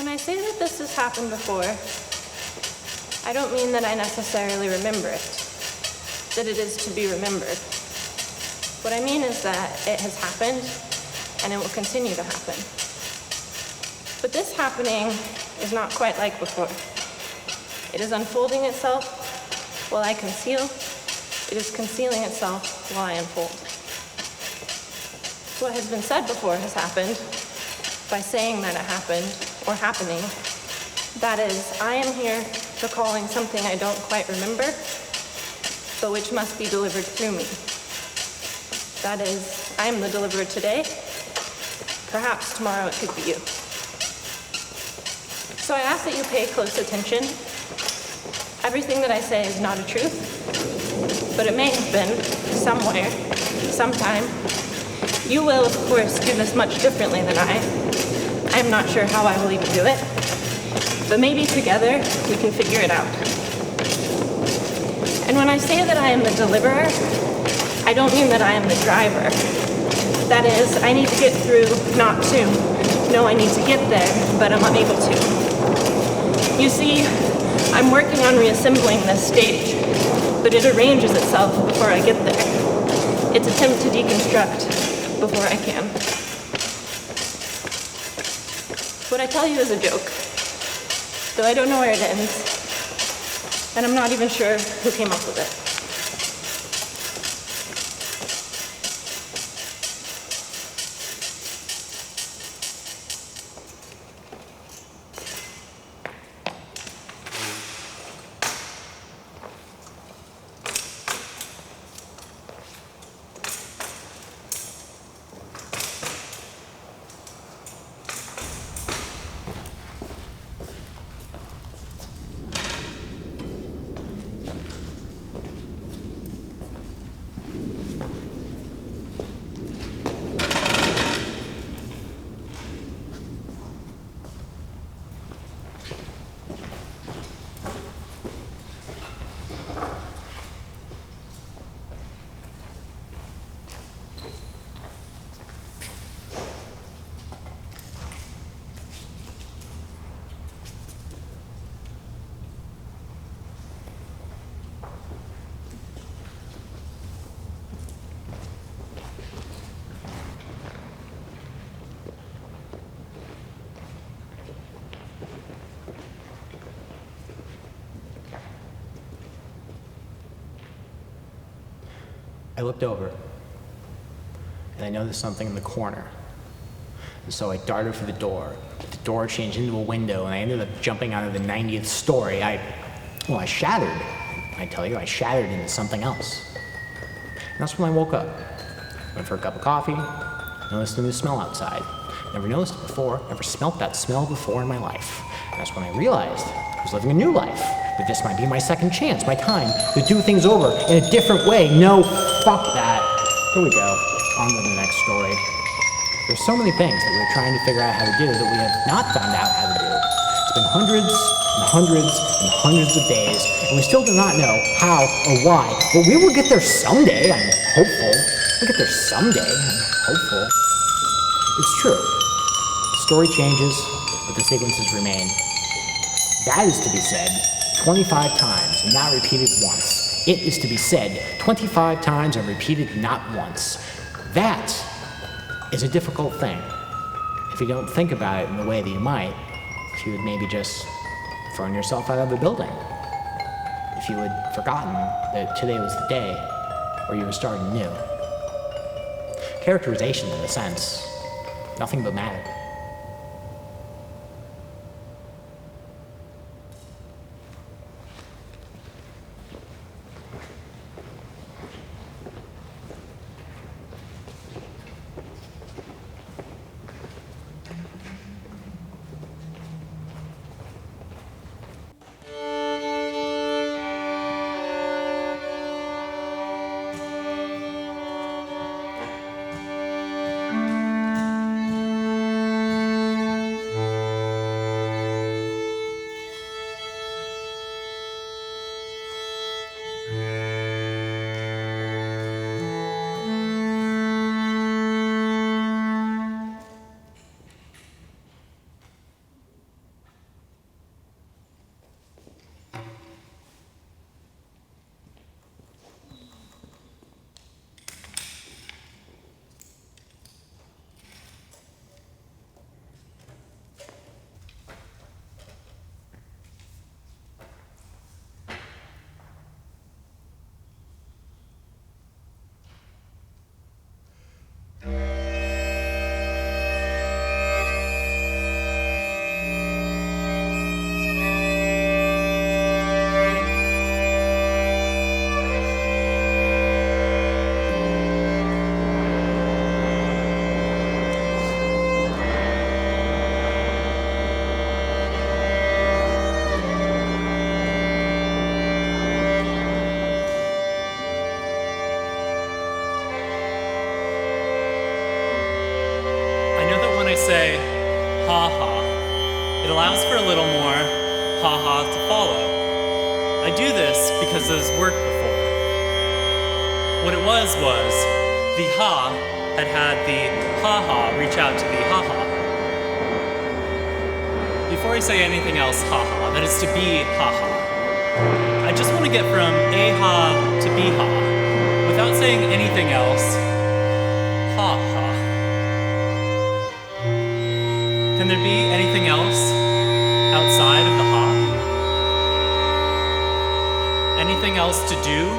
When I say that this has happened before, I don't mean that I necessarily remember it, that it is to be remembered. What I mean is that it has happened, and it will continue to happen. But this happening is not quite like before. It is unfolding itself while I conceal. It is concealing itself while I unfold. What has been said before has happened by saying that it happened, or happening. That is, I am here recalling something I don't quite remember, but which must be delivered through me. That is, I am the deliverer today. Perhaps tomorrow it could be you. So I ask that you pay close attention. Everything that I say is not a truth, but it may have been, somewhere, sometime. You will, of course, do this much differently than I. I am not sure how I will even do it, but maybe together we can figure it out. And when I say that I am the deliverer, I don't mean that I am the driver. That is, I need to get through, not to. No, I need to get there, but I'm unable to. You see, I'm working on reassembling this stage, but it arranges itself before I get there. It's attempt to deconstruct before I can. What I tell you is a joke, though I don't know where it ends, and I'm not even sure who came up with it. I looked over, and I noticed something in the corner. And so I darted for the door. The door changed into a window, and I ended up jumping out of the 90th story. I shattered. I tell you, I shattered into something else. And that's when I woke up. Went for a cup of coffee, noticed a new smell outside. Never noticed it before, never smelt that smell before in my life. And that's when I realized I was living a new life. That this might be my second chance, my time to do things over in a different way. No, fuck that. Here we go. On to the next story. There's so many things that we're trying to figure out how to do that we have not found out how to do. It's been hundreds and hundreds and hundreds of days, and we still do not know how or why. But we will get there someday, I'm hopeful. We'll get there someday, I'm hopeful. It's true. The story changes, but the sequences remain. That is to be said 25 times and not repeated once. It is to be said 25 times and repeated not once. That is a difficult thing. If you don't think about it in the way that you might, if you had maybe just thrown yourself out of the building, if you had forgotten that today was the day or you were starting new. Characterization, in a sense, nothing but matter. I say ha-ha, it allows for a little more ha-ha to follow. I do this because it has worked before. What it was the ha had the ha-ha reach out to the ha-ha. Before I say anything else ha-ha, that is to be ha-ha, I just want to get from a-ha to be-ha, without saying anything else, ha-ha. Can there be anything else outside of the ha? Anything else to do?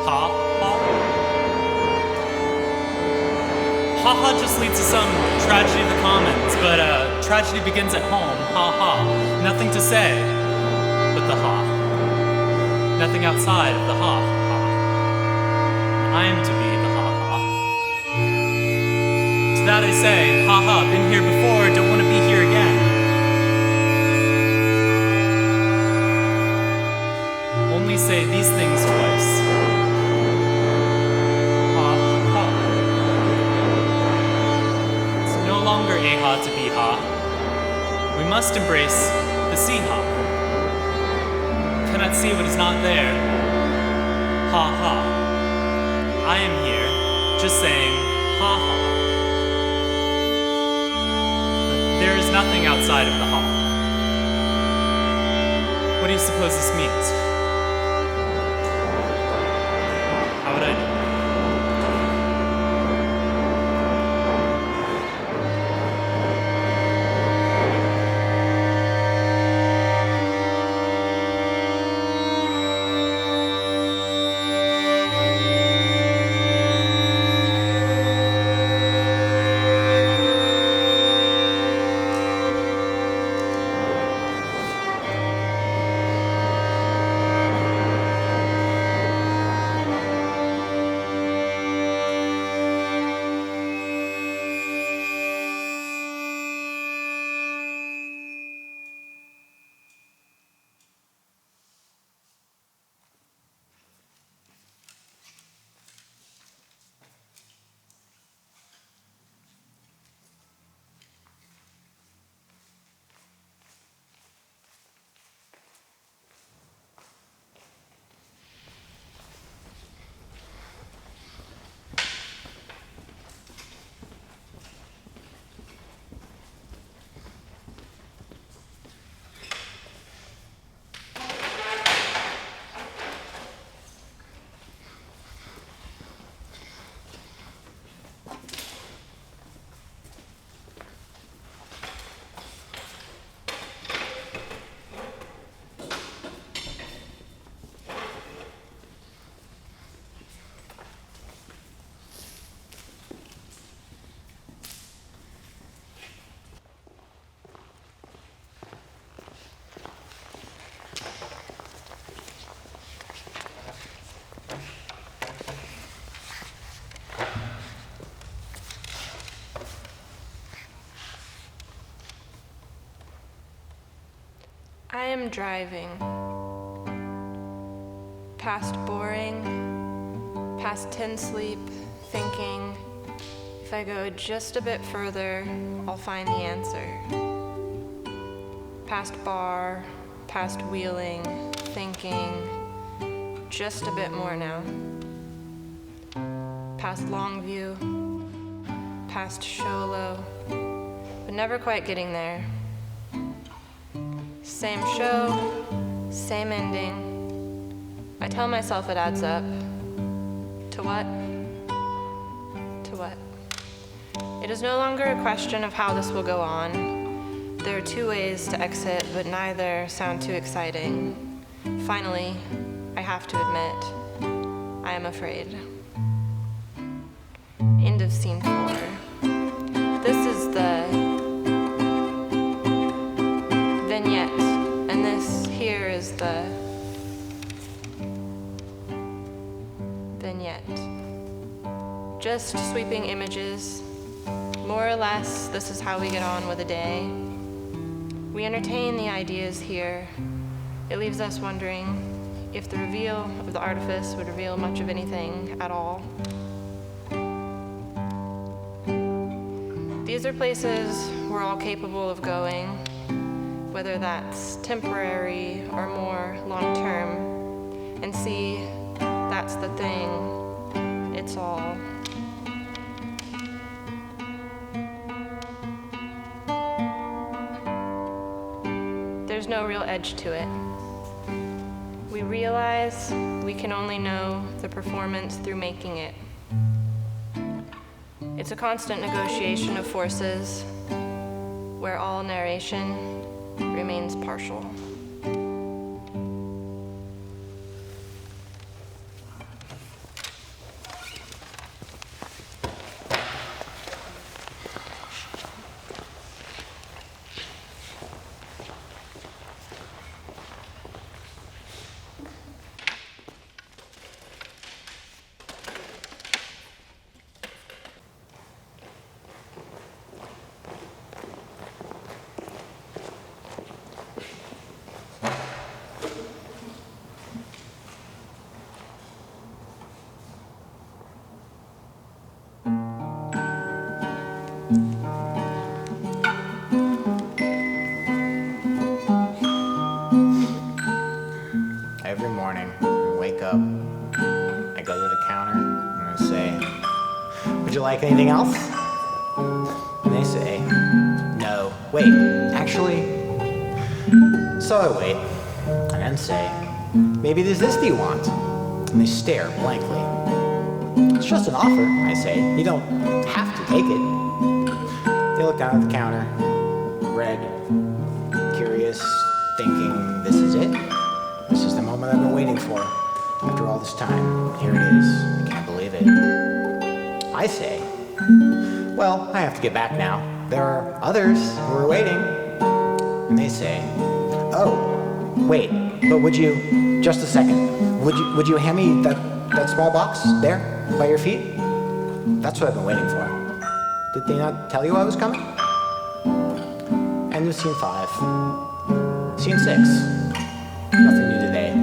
Ha-ha? Ha-ha just leads to some tragedy of the commons, but tragedy begins at home, ha-ha. Nothing to say but the ha. Nothing outside of the ha-ha. I am to be the ha-ha. To that I say, ha-ha, been here before, don't want to be here again. Only say these things twice. Ha-ha. It's no longer a-ha to be-ha. We must embrace the see-ha. Cannot see what is not there. Ha-ha. I am here, just saying ha-ha. There is nothing outside of the ha. What do you suppose this means? How would I know? I am driving past boring, past tin sleep, thinking if I go just a bit further, I'll find the answer. Past bar, past wheeling, thinking just a bit more now. Past Longview, past Sholo, but never quite getting there. Same show, same ending. I tell myself it adds up. To what? To what? It is no longer a question of how this will go on. There are two ways to exit, but neither sound too exciting. Finally, I have to admit, I am afraid. End of scene 4. This is the vignette, and this here is the vignette. Just sweeping images. More or less, this is how we get on with a day. We entertain the ideas here. It leaves us wondering if the reveal of the artifice would reveal much of anything at all. The These are places we're all capable of going, whether that's temporary or more long-term. And see, that's the thing. It's all. There's no real edge to it. We realize we can only know the performance through making it. It's a constant negotiation of forces where all narration remains partial. Every morning, I wake up, I go to the counter, and I say, "Would you like anything else?" And they say, "No, wait, actually." So I wait, and then say, "Maybe there's this that you want." And they stare blankly. "It's just an offer," I say. "You don't have to take it." They look down at the counter, red, curious, thinking, "This is it? This is the moment I've been waiting for. After all this time, here it is. I can't believe it." I say, "Well, I have to get back now. There are others who are waiting." And they say, "Oh, wait, but would you, just a second, would you hand me that small box there by your feet? That's what I've been waiting for. Did they not tell you I was coming?" End of scene 5. Scene 6. Nothing new today.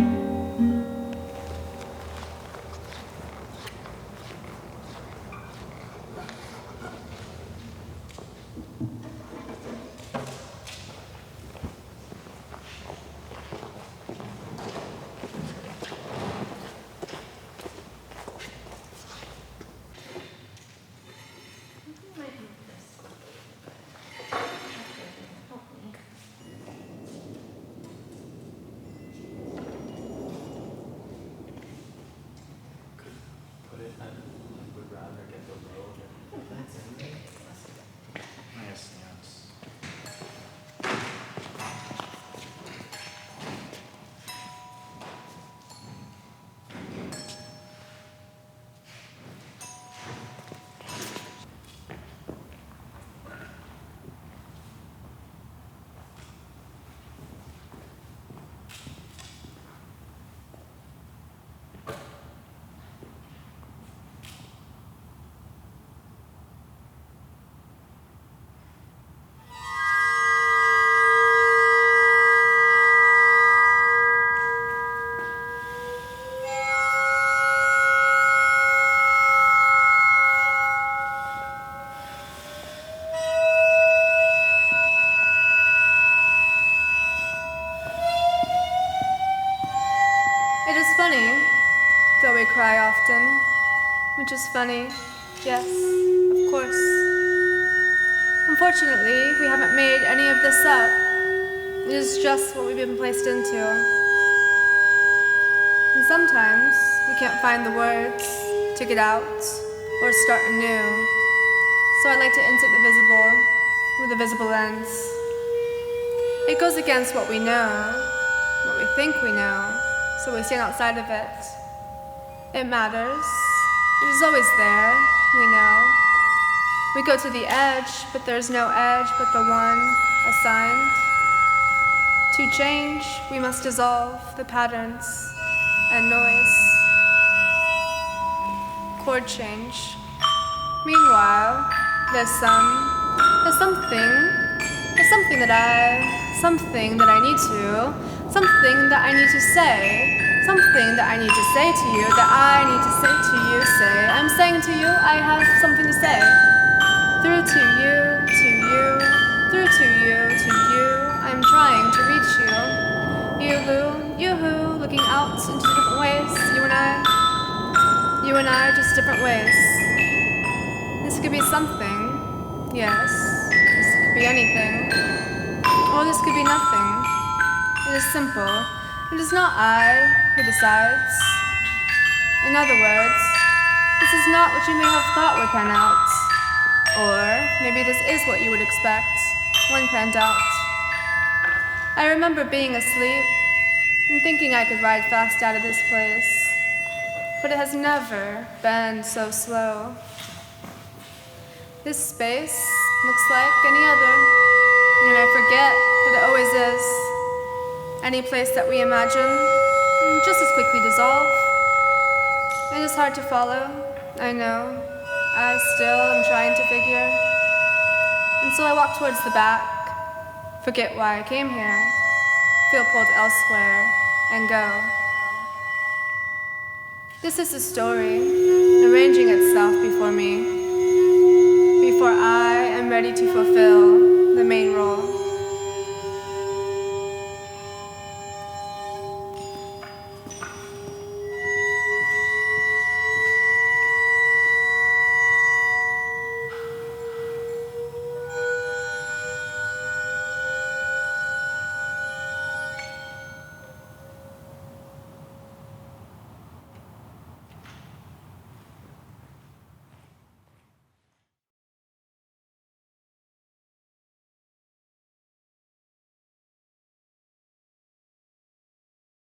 It is funny, though we cry often, which is funny, yes, of course. Unfortunately, we haven't made any of this up. It is just what we've been placed into. And sometimes we can't find the words to get out or start anew. So I like to insert the visible with a visible lens. It goes against what we know, what we think we know, so we stand outside of it. It matters. It is always there, we know. We go to the edge, but there's no edge but the one assigned. To change, we must dissolve the patterns and noise. Chord change. Meanwhile, there's something that I need to, something that I need to say, something that I need to say to you, that I need to say to you, say, I'm saying to you, I have something to say. Through to you, looking out into different ways, you and I. You and I, just different ways. This could be something, yes. This could be anything. Or this could be nothing. It is simple. It is not I who decides. In other words, this is not what you may have thought would pan out. Or maybe this is what you would expect when panned out. I remember being asleep and thinking I could ride fast out of this place. But it has never been so slow. This space looks like any other, and I forget that it always is. Any place that we imagine just as quickly dissolve. It is hard to follow, I know. I still am trying to figure. And so I walk towards the back, forget why I came here, feel pulled elsewhere, and go. This is a story, arranging itself before me, before I am ready to fulfill